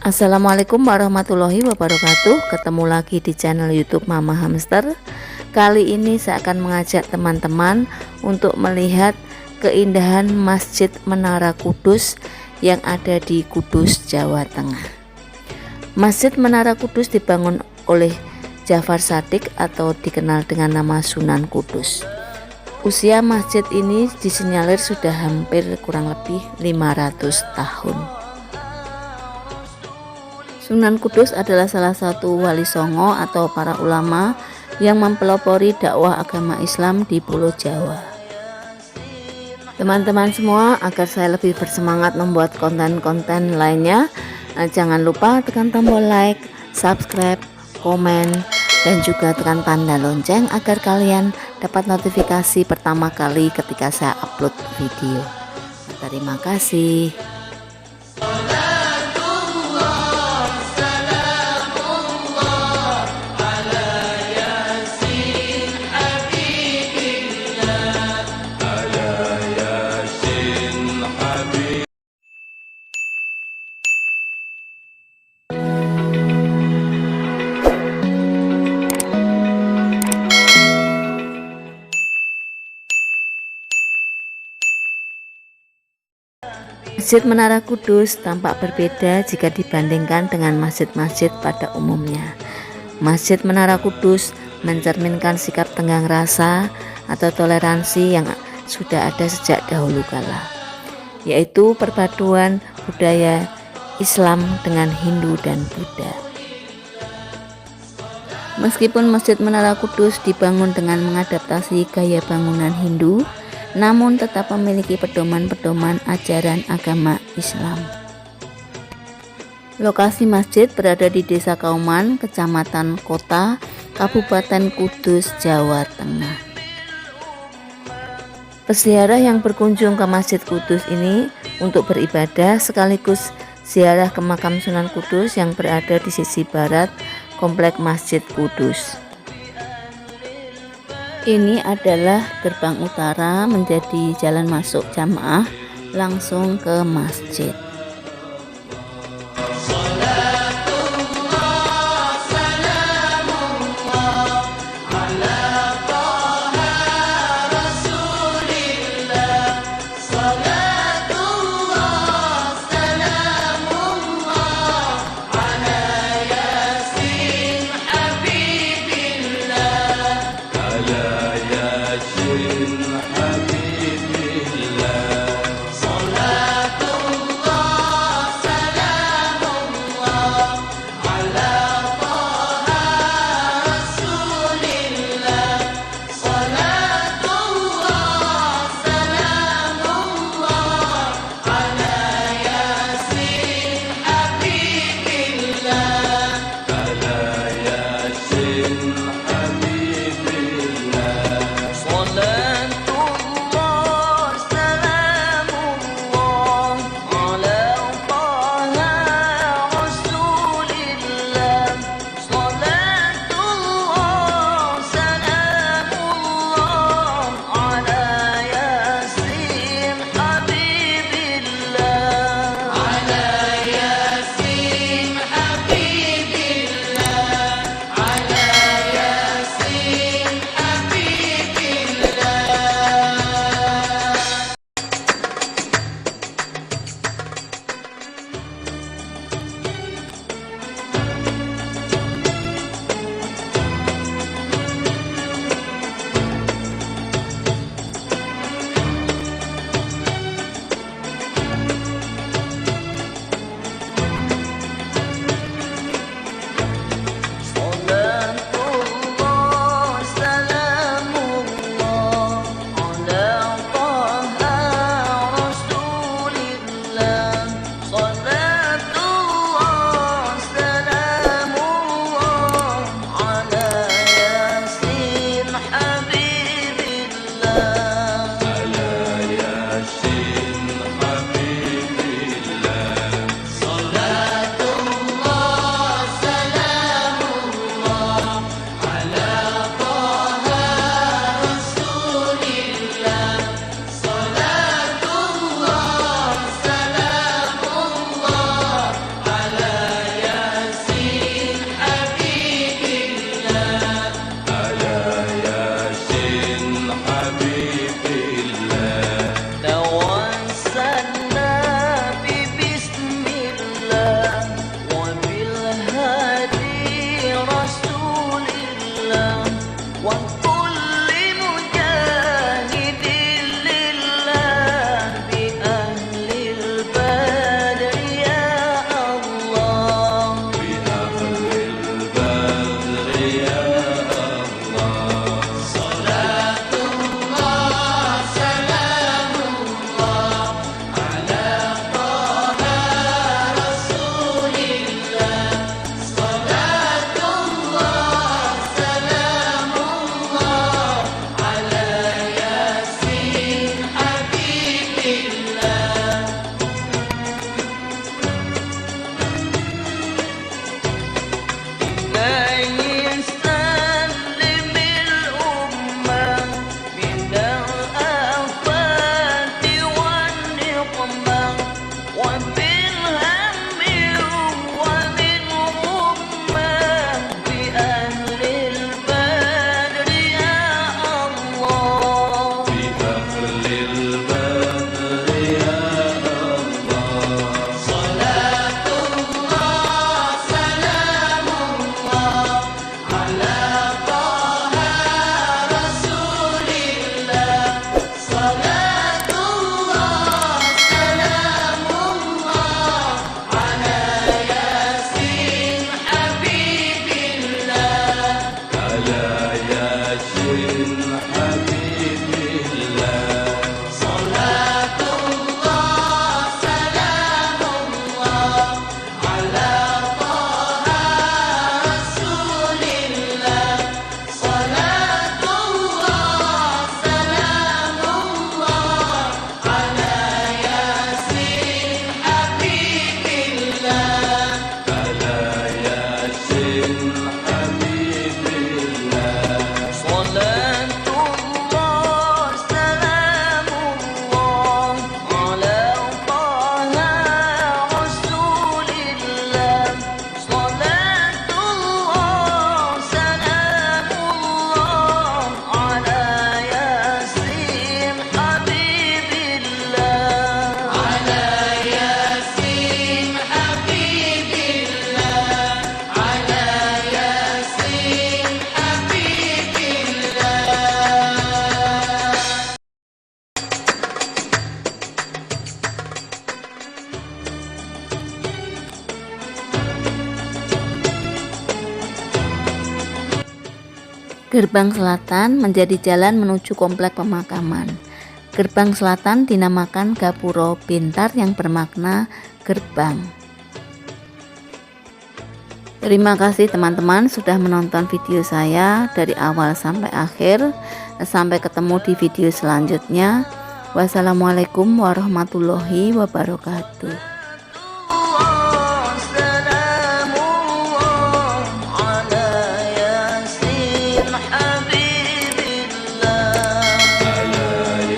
Assalamualaikum warahmatullahi wabarakatuh. Ketemu lagi di channel YouTube Mama Hamster. Kali ini saya akan mengajak teman-teman untuk melihat keindahan Masjid Menara Kudus yang ada di Kudus, Jawa Tengah. Masjid Menara Kudus dibangun oleh Ja'far Shadiq atau dikenal dengan nama Sunan Kudus. Usia masjid ini disinyalir sudah hampir kurang lebih 500 tahun. Sunan Kudus adalah salah satu wali songo atau para ulama yang mempelopori dakwah agama Islam di Pulau Jawa. Teman-teman semua, agar saya lebih bersemangat membuat konten-konten lainnya, jangan lupa tekan tombol like, subscribe, komen, dan juga tekan tanda lonceng agar kalian dapat notifikasi pertama kali ketika saya upload video. Terima kasih. Masjid Menara Kudus tampak berbeda jika dibandingkan dengan masjid-masjid pada umumnya. Masjid Menara Kudus mencerminkan sikap tenggang rasa atau toleransi yang sudah ada sejak dahulu kala, yaitu perpaduan budaya Islam dengan Hindu dan Buddha. Meskipun Masjid Menara Kudus dibangun dengan mengadaptasi gaya bangunan Hindu, namun tetap memiliki pedoman-pedoman ajaran agama Islam. Lokasi masjid berada di Desa Kauman, Kecamatan Kota, Kabupaten Kudus, Jawa Tengah. Peziarah yang berkunjung ke Masjid Kudus ini untuk beribadah sekaligus ziarah ke makam Sunan Kudus yang berada di sisi barat komplek Masjid Kudus. Ini adalah gerbang utara menjadi jalan masuk jamaah langsung ke masjid. Gerbang selatan menjadi jalan menuju komplek pemakaman. Gerbang selatan dinamakan Gapuro Pintar yang bermakna gerbang. Terima kasih teman-teman sudah menonton video saya dari awal sampai akhir. Sampai ketemu di video selanjutnya. Wassalamualaikum warahmatullahi wabarakatuh.